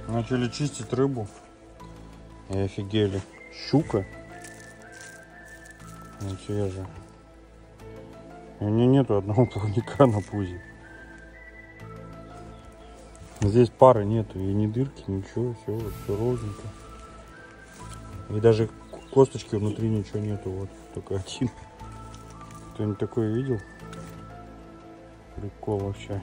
Начали чистить рыбу. И офигели. Щука. Вот свежая. И у нее нету одного плавника на пузе. Здесь пары нету. И ни дырки, ничего. Все ровненько. И даже косточки внутри ничего нету. Вот только один. Кто-нибудь такое видел? Прикол вообще.